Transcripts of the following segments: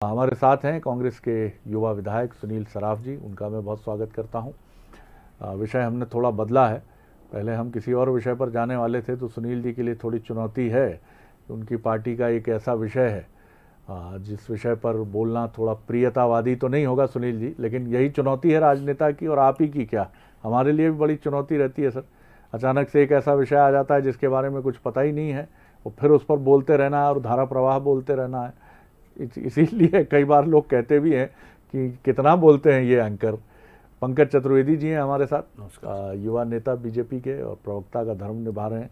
हमारे साथ हैं कांग्रेस के युवा विधायक सुनील सराफ जी, उनका मैं बहुत स्वागत करता हूं। विषय हमने थोड़ा बदला है, पहले हम किसी और विषय पर जाने वाले थे, तो सुनील जी के लिए थोड़ी चुनौती है। उनकी पार्टी का एक ऐसा विषय है जिस विषय पर बोलना थोड़ा प्रियतावादी तो नहीं होगा सुनील जी, लेकिन यही चुनौती है राजनेता की, और आप ही की क्या, हमारे लिए भी बड़ी चुनौती रहती है सर। अचानक से एक ऐसा विषय आ जाता है जिसके बारे में कुछ पता ही नहीं है, और फिर उस पर बोलते रहना है और धारा प्रवाह बोलते रहना है। इसीलिए कई बार लोग कहते भी हैं कि कितना बोलते हैं ये एंकर। पंकज चतुर्वेदी जी हैं हमारे साथ, युवा नेता बीजेपी के और प्रवक्ता का धर्म निभा रहे हैं,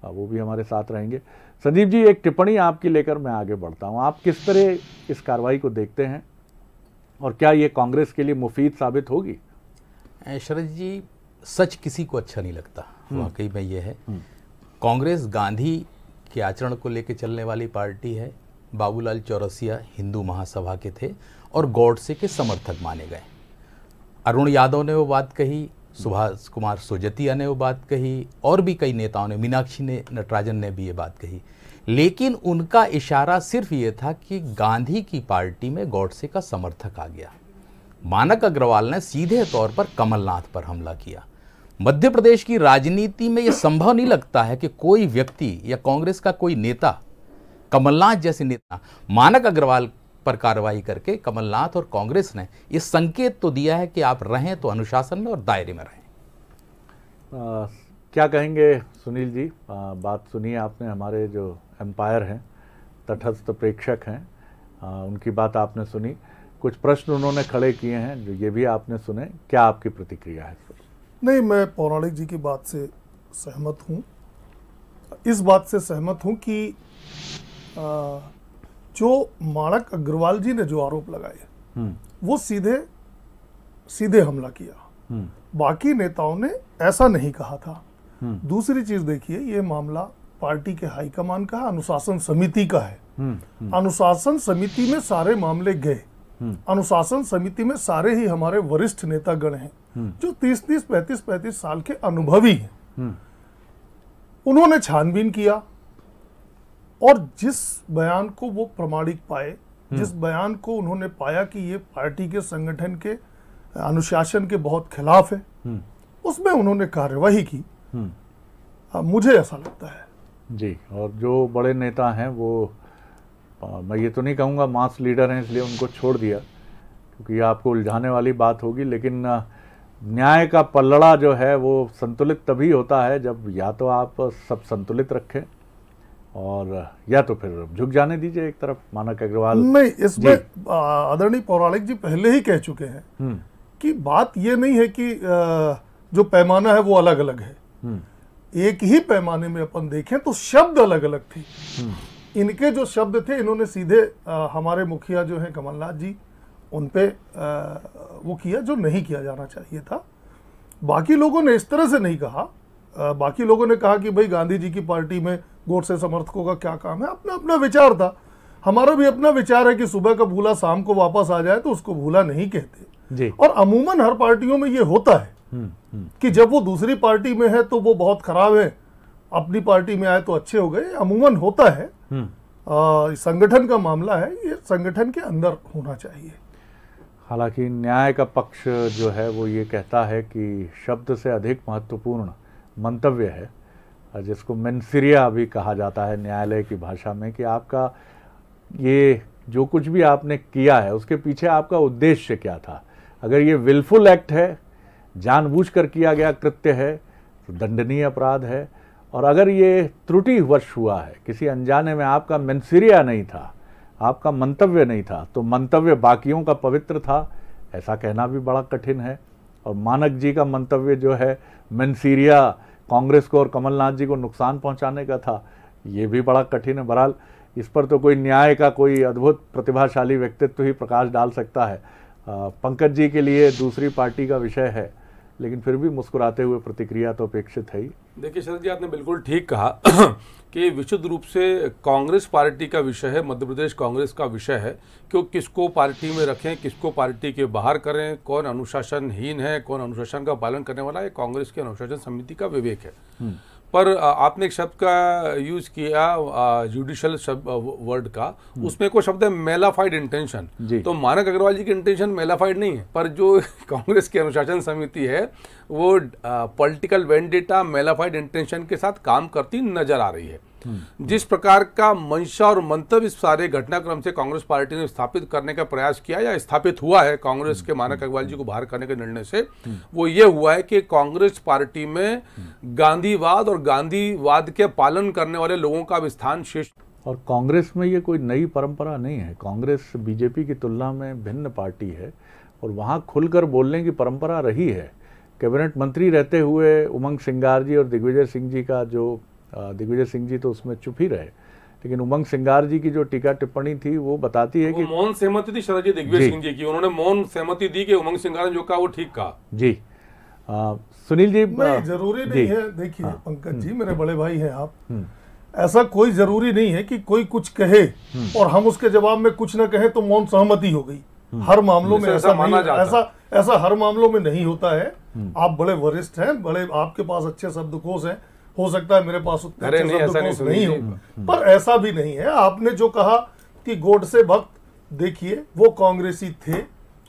वो भी हमारे साथ रहेंगे। संजीव जी, एक टिप्पणी आपकी लेकर मैं आगे बढ़ता हूं। आप किस तरह इस कार्रवाई को देखते हैं और क्या ये कांग्रेस के लिए मुफीद साबित होगी? शरद जी, सच किसी को अच्छा नहीं लगता, वाकई में ये है। कांग्रेस गांधी के आचरण को लेकर चलने वाली पार्टी है। बाबूलाल चौरसिया हिंदू महासभा के थे और गॉडसे के समर्थक माने गए। अरुण यादव ने वो बात कही, सुभाष कुमार सोजतिया ने वो बात कही, और भी कई नेताओं ने, मीनाक्षी नटराजन ने भी ये बात कही। लेकिन उनका इशारा सिर्फ ये था कि गांधी की पार्टी में गॉडसे का समर्थक आ गया। मानक अग्रवाल ने सीधे तौर पर कमलनाथ पर हमला किया। मध्य प्रदेश की राजनीति में यह संभव नहीं लगता है कि कोई व्यक्ति या कांग्रेस का कोई नेता, कमलनाथ जैसे नेता, मानक अग्रवाल पर कार्रवाई करके कमलनाथ और कांग्रेस ने ये संकेत तो दिया है कि आप रहें तो अनुशासन में और दायरे में रहें। क्या कहेंगे सुनील जी? बात सुनिए आपने, हमारे जो एम्पायर हैं, तटस्थ प्रेक्षक हैं, उनकी बात आपने सुनी, कुछ प्रश्न उन्होंने खड़े किए हैं जो ये भी आपने सुने, क्या आपकी प्रतिक्रिया है? नहीं, मैं पौराणिक जी की बात से सहमत हूँ। इस बात से सहमत हूँ कि जो मानक अग्रवाल जी ने जो आरोप लगाए वो सीधे हमला किया, बाकी नेताओं ने ऐसा नहीं कहा था। दूसरी चीज देखिए, ये मामला पार्टी के हाईकमान का, अनुशासन समिति का है। अनुशासन समिति में सारे मामले गए। अनुशासन समिति में सारे ही हमारे वरिष्ठ नेतागण हैं जो 30-30, 35-35 साल के अनुभवी हैं। उन्होंने छानबीन किया और जिस बयान को वो प्रमाणिक पाए, जिस बयान को उन्होंने पाया कि ये पार्टी के संगठन के अनुशासन के बहुत खिलाफ है, उसमें उन्होंने कार्यवाही की। मुझे ऐसा लगता है जी। और जो बड़े नेता हैं वो, मैं ये तो नहीं कहूँगा मास लीडर हैं इसलिए उनको छोड़ दिया, क्योंकि आपको उलझाने वाली बात होगी, लेकिन न्याय का पलड़ा जो है वो संतुलित तभी होता है जब या तो आप सब संतुलित रखें और या तो फिर झुक जाने दीजिए एक तरफ। मानक अग्रवाल नहीं, इसमें आदरणीय पौराणिक जी पहले ही कह चुके हैं कि बात ये नहीं है कि जो पैमाना है वो अलग अलग है। एक ही पैमाने में अपन देखें तो शब्द अलग अलग थे। इनके जो शब्द थे, इन्होंने सीधे हमारे मुखिया जो हैं कमलनाथ जी, उन पे वो किया जो नहीं किया जाना चाहिए था। बाकी लोगों ने इस तरह से नहीं कहा। बाकी लोगों ने कहा कि भाई गांधी जी की पार्टी में गोडसे समर्थकों का क्या काम है, अपना अपना विचार था। हमारा भी अपना विचार है कि सुबह का भूला शाम को वापस आ जाए तो उसको भूला नहीं कहते जी। और अमूमन हर पार्टियों में ये होता है कि जब वो दूसरी पार्टी में है तो वो बहुत खराब है, अपनी पार्टी में आए तो अच्छे हो गए, अमूमन होता है। संगठन का मामला है, ये संगठन के अंदर होना चाहिए। हालांकि न्याय का पक्ष जो है वो ये कहता है कि शब्द से अधिक महत्वपूर्ण मंतव्य है, जिसको मेंसिरिया भी कहा जाता है न्यायालय की भाषा में, कि आपका ये जो कुछ भी आपने किया है उसके पीछे आपका उद्देश्य क्या था। अगर ये विलफुल एक्ट है, जानबूझकर किया गया कृत्य है, तो दंडनीय अपराध है, और अगर ये त्रुटिवश हुआ है, किसी अनजाने में, आपका मेंसिरिया नहीं था, आपका मंतव्य नहीं था, तो मंतव्य बाकियों का पवित्र था, ऐसा कहना भी बड़ा कठिन है। और मानक जी का मंतव्य जो है मेंसिरिया कांग्रेस को और कमलनाथ जी को नुकसान पहुंचाने का था, ये भी बड़ा कठिन है। बहरहाल इस पर तो कोई न्याय का कोई अद्भुत प्रतिभाशाली व्यक्तित्व ही प्रकाश डाल सकता है। पंकज जी के लिए दूसरी पार्टी का विषय है, लेकिन फिर भी मुस्कुराते हुए प्रतिक्रिया तो अपेक्षित है ही। देखिए शरद जी, आपने बिल्कुल ठीक कहा कि विशुद्ध रूप से कांग्रेस पार्टी का विषय है, मध्य प्रदेश कांग्रेस का विषय है कि किसको पार्टी में रखें, किसको पार्टी के बाहर करें, कौन अनुशासनहीन है, कौन अनुशासन का पालन करने वाला है, कांग्रेस की अनुशासन समिति का विवेक है। पर आपने एक शब्द का यूज किया जुडिशियल वर्ड का, उसमें कोई शब्द है मेलाफाइड इंटेंशन। तो मानक अग्रवाल जी की इंटेंशन मेलाफाइड नहीं है, पर जो कांग्रेस की अनुशासन समिति है वो पॉलिटिकल वेंडेटा मेलाफाइड इंटेंशन के साथ काम करती नजर आ रही है। जिस प्रकार का मंशा और मंतव्य इस सारे घटनाक्रम से कांग्रेस पार्टी ने स्थापित करने का प्रयास किया या स्थापित हुआ है कांग्रेस के मानक अग्रवाल जी को बाहर करने के निर्णय से, वो ये हुआ है कि कांग्रेस पार्टी में गांधीवाद और गांधीवाद के पालन करने वाले लोगों का स्थान शीर्ष। और कांग्रेस में ये कोई नई परंपरा नहीं है। कांग्रेस बीजेपी की तुलना में भिन्न पार्टी है और वहाँ खुलकर बोलने की परंपरा रही है। कैबिनेट मंत्री रहते हुए उमंग सिंगार जी और दिग्विजय सिंह जी का जो दिग्विजय सिंह जी तो उसमें चुप ही रहे, लेकिन उमंग सिंगार जी की जो टीका टिप्पणी थी वो बताती है कि मौन सहमति थी शरद जी दिग्विजय सिंह जी की, उन्होंने मौन सहमति दी कि उमंग सिंगार ने जो कहा वो ठीक कहा। जी सुनील जी नहीं, जरूरी नहीं है। देखिए पंकज जी, मेरे बड़े भाई हैं आप, ऐसा कोई जरूरी नहीं है कि कोई कुछ कहे और हम उसके जवाब में कुछ ना कहें तो मौन सहमति हो गई। हर मामलों में ऐसा नहीं, ऐसा हर मामलों में नहीं होता है। आप बड़े वरिष्ठ हैं, बड़े आपके पास अच्छे शब्दकोश हैं, हो सकता है मेरे पास उतने अच्छे शब्दकोश नहीं हो, पर ऐसा भी नहीं है। आपने जो कहा कि गोडसे भक्त, देखिए वो कांग्रेसी थे,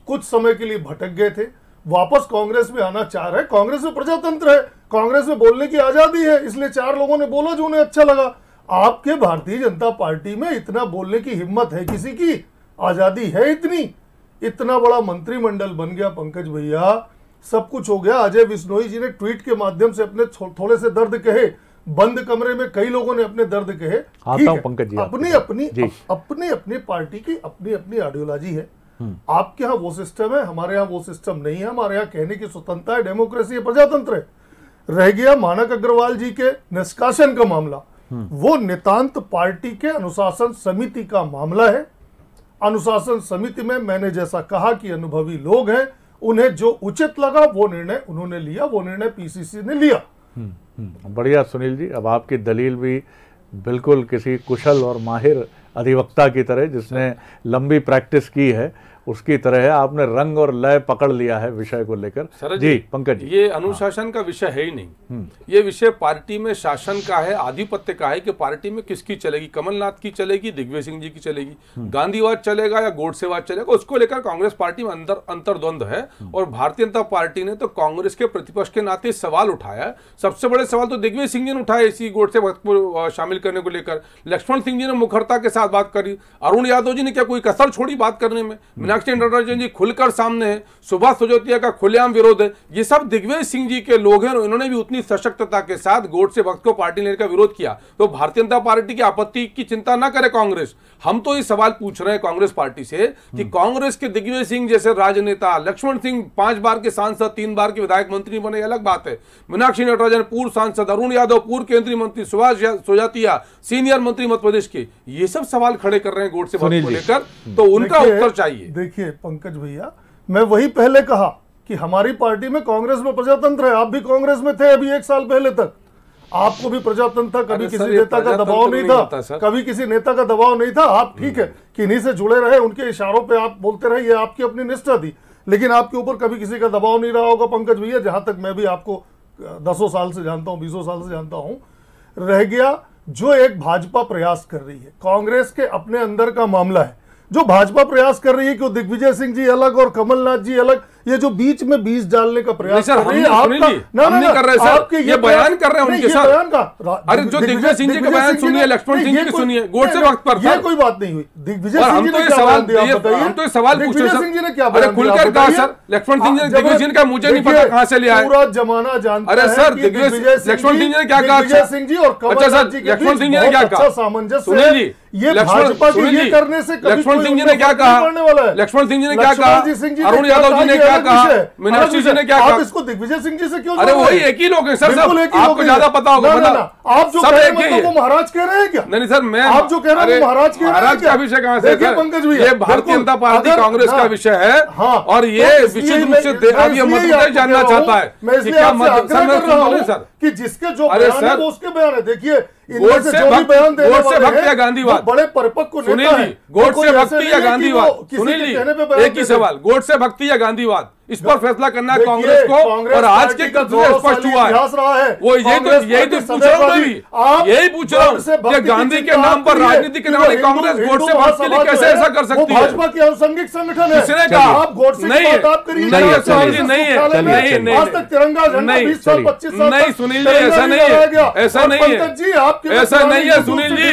कुछ समय के लिए भटक गए थे, वापस कांग्रेस में आना चाह रहे हैं। कांग्रेस में प्रजातंत्र है, कांग्रेस में बोलने की आजादी है, इसलिए 4 लोगों ने बोला जो उन्हें अच्छा लगा। आपके भारतीय जनता पार्टी में इतना बोलने की हिम्मत है किसी की? आजादी है इतनी? इतना बड़ा मंत्रिमंडल बन गया पंकज भैया, सब कुछ हो गया। अजय बिश्नोई जी ने ट्वीट के माध्यम से अपने थोड़े से दर्द कहे, बंद कमरे में कई लोगों ने अपने दर्द कहे। ठीक है, अपनी अपनी पार्टी की अपनी अपनी आइडियोलॉजी है। आपके यहाँ वो सिस्टम है, हमारे यहाँ वो सिस्टम नहीं है। हमारे यहाँ कहने की स्वतंत्रता है, डेमोक्रेसी है, प्रजातंत्र है। रह गया मानक अग्रवाल जी के निष्कासन का मामला, वो नितांत पार्टी के अनुशासन समिति का मामला है। अनुशासन समिति में मैंने जैसा कहा कि अनुभवी लोग हैं, उन्हें जो उचित लगा वो निर्णय उन्होंने लिया, वो निर्णय पीसीसी ने लिया। बढ़िया सुनील जी, अब आपकी दलील भी बिल्कुल किसी कुशल और माहिर अधिवक्ता की तरह, जिसने लंबी प्रैक्टिस की है, उसकी तरह है। आपने रंग और लय पकड़ लिया है विषय को लेकर। जी पंकज जी, ये अनुशासन का विषय है ही नहीं, ये विषय पार्टी में शासन का है, आधिपत्य का है कि पार्टी में किसकी चलेगी, कमलनाथ की चलेगी, दिग्विजय सिंह जी की चलेगी, गांधीवाद चलेगा या गोडसेवाद चलेगा, उसको लेकर कांग्रेस पार्टी में अंतर्द्वंद है। और भारतीय जनता पार्टी ने तो कांग्रेस के प्रतिपक्ष के नाते सवाल उठाया। सबसे बड़े सवाल तो दिग्विजय सिंह जी ने उठाए इसी गोडसे वक्त को शामिल करने को लेकर। लक्ष्मण सिंह जी ने मुखरता के साथ बात करी, अरुण यादव जी ने क्या कोई कसर छोड़ी बात करने में, मीनाक्षी नटराजन जी खुलकर सामने है, सुभाष सजोतिया का खुलेआम विरोध है। ये सब दिग्विजय सिंह जी के लोग हैं और इन्होंने भी उतनी सशक्तता के साथ गोडसे वक्त को पार्टी लेने का विरोध किया। तो भारतीय जनता पार्टी की आपत्ति की चिंता ना करे कांग्रेस। हम तो ये सवाल पूछ रहे हैं कांग्रेस पार्टी से कि कांग्रेस के दिग्विजय सिंह जैसे राजनेता, लक्ष्मण सिंह 5 बार के सांसद, 3 बार के विधायक मंत्री बने, अलग बात है, मीनाक्षी नटराजन पूर्व सांसद, अरुण यादव पूर्व केंद्रीय मंत्री, सुभाष सजोतिया सीनियर मंत्री मध्य प्रदेश के, ये सब सवाल खड़े कर रहे हैं गोडसे वक्त को लेकर, तो उनका उत्तर चाहिए। देखिए पंकज भैया, मैं वही पहले कहा कि हमारी पार्टी में कांग्रेस में प्रजातंत्र है। आप भी कांग्रेस में थे अभी 1 साल पहले तक, आपको भी प्रजातंत्र था, कभी किसी नेता का दबाव नहीं था, कभी किसी नेता का दबाव नहीं था। आप ठीक है किन्हीं से जुड़े रहे, उनके इशारों पे आप बोलते रहे, ये आपकी अपनी निष्ठा थी, लेकिन आपके ऊपर कभी किसी का दबाव नहीं रहा होगा पंकज भैया। जहां तक मैं भी आपको 10 साल से जानता हूं, 20 साल से जानता हूं। रह गया जो एक भाजपा प्रयास कर रही है, कांग्रेस के अपने अंदर का मामला है, जो भाजपा प्रयास कर रही है कि दिग्विजय सिंह जी अलग और कमलनाथ जी अलग, ये जो बीच में बीज डालने का प्रयास कर रही है, नहीं कर रहे सर, ये बयान कर रहे हैं उनके साथ। अरे जो दिग्विजय सिंह जी का बयान सुनिए, लक्ष्मण सिंह जी की सुनिए, गोडसे वक्त पर ये कोई बात नहीं हुई। दिग्विजय सिंह जी ने क्या बयान दिया बताइए, हम तो सवाल पूछ रहे हैं। सिंह जी ने क्या बयान खुलकर कहा सर, लक्ष्मण सिंह जी ने दिग्विजय सिंह का मुझे नहीं पता कहां से लिया है, पूरा जमाना जानता है। अरे सर, लक्ष्मण सिंह जी ने क्या कहा, दिग्विजय सिंह जी और कमलनाथ जी के लक्ष्मण सिंह जी ने क्या कहा, सामंजस्य है। ये भाजपा के ये करने से लक्ष्मण सिंह जी ने क्या कहा, लक्ष्मण सिंह जी ने क्या कहा, अरुण यादव जी ने क्या कहा, मीनाक्षी जी ने क्या कहा। आप इसको दिग्विजय सिंह जी से क्यों? अरे वही एक ही लोग हैं सर, सब आपको ज्यादा पता होगा। आप जो कह रहे हैं वो महाराज कह रहे हैं क्या? नहीं सर, मैं आप जो कह रहे हैं महाराज कह रहे हैं का विषय कहां से? देखिए पंकज भैया, ये भारतीय जनता पार्टी कांग्रेस का विषय है और ये विशुद्ध रूप से अब ये मतभेद जानना चाहता है कि क्या मतलब कि जिसके जो बयान है वो उसके बयान है। देखिए गोडसे बयान देने वाले हैं गांधीवाद, बड़े परिपक्व नेता हैं। गोडसे भक्ति या गांधीवाद, सुनील जी एक ही सवाल, गोडसे भक्ति या गांधीवाद, इस पर फैसला करना है कांग्रेस को, और आज के कल से स्पष्ट हुआ है वो यही तो पूछ रहा हूँ मैं भी, यही पूछ रहा हूँ कि गांधी के नाम पर, राजनीति के नाम पर कांग्रेस गोडसे वध के लिए कैसे ऐसा कर सकती है? भाजपा के अनुषंगिक संगठन है। किसने कहा? आप गोडसे नहीं की बात करिए, नहीं है सुनील जी, नहीं है, नहीं आज तक तिरंगा झंडा 20 साल 25 साल नहीं सुनील जी, ऐसा नहीं है, ऐसा नहीं है, ऐसा नहीं है सुनील जी,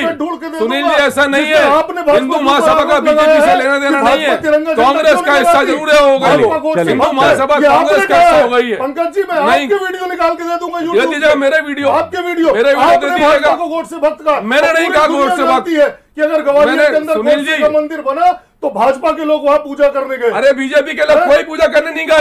सुनील जी ऐसा नहीं है। हिंदू महासभा का बीजेपी से लेना देना नहीं है, कांग्रेस का हिस्सा जरूर होगा, हिंदू महासभा कांग्रेस का हिस्सा हो गई है। पंकज जी, मैं आपके वीडियो निकाल के दे दूंगा, ये दीजिएगा मेरे वीडियो, आपके वीडियो मेरे वीडियो दे दीजिएगा। गोडसे भक्त का मैंने नहीं कहा गोडसे भक्त है कि अगर ग्वालियर के अंदर सुनील गोडसे जी का मंदिर बना तो भाजपा के लोग वहां पूजा करने गए। अरे बीजेपी के लोग कोई पूजा करने नहीं गए,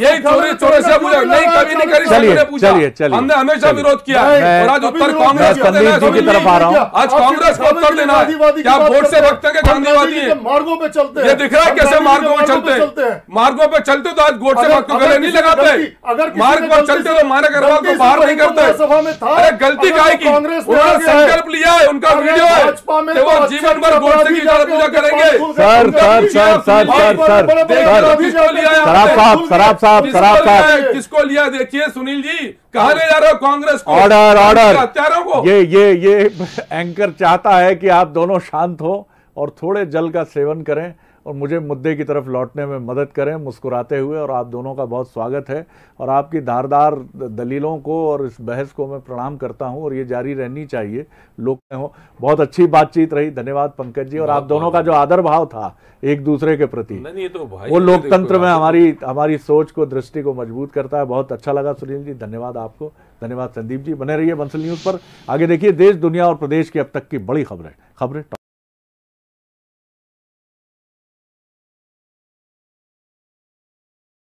यही चोरी से पूजा नहीं, कभी नहीं करी, चलिए पूजा हमने हमेशा विरोध किया और आज उत्तर कांग्रेस को देना है, की तरफ आ रहा हूं। आज कांग्रेस को उत्तर देना है। क्या वोट से भक्त के गांधीवादी है? मार्गों पे चलते हैं, ये दिख रहा है कैसे मार्गों में चलते हैं, मार्गों पे चलते तो आज वोट से भक्त को गले नहीं लगाते, मार्ग पर चलते तो मारे घर वालों को बाहर नहीं करते। अरे गलती काहे की? उन्होंने संकल्प लिया है, उनका वीडियो है कि वो जीवन भर गोडसे की पूजा करेंगे। सराब साहब किसको लिया? देखिए सुनील जी, कहा ले जा रहे हो कांग्रेस को? ऑर्डर हत्यारों को। ये एंकर चाहता है कि आप दोनों शांत हो और थोड़े जल का सेवन करें और मुझे मुद्दे की तरफ लौटने में मदद करें मुस्कुराते हुए। और आप दोनों का बहुत स्वागत है और आपकी धारदार दलीलों को और इस बहस को मैं प्रणाम करता हूं और ये जारी रहनी चाहिए। लोग हो, बहुत अच्छी बातचीत रही, धन्यवाद पंकज जी। और आप दोनों का जो आदर भाव था एक दूसरे के प्रति, नहीं तो भाई वो लोकतंत्र में हमारी सोच को, दृष्टि को मजबूत करता है। बहुत अच्छा लगा सुनील जी, धन्यवाद आपको। धन्यवाद संदीप जी। बने रहिए बंसल न्यूज पर। आगे देखिए देश, दुनिया और प्रदेश की अब तक की बड़ी खबरें।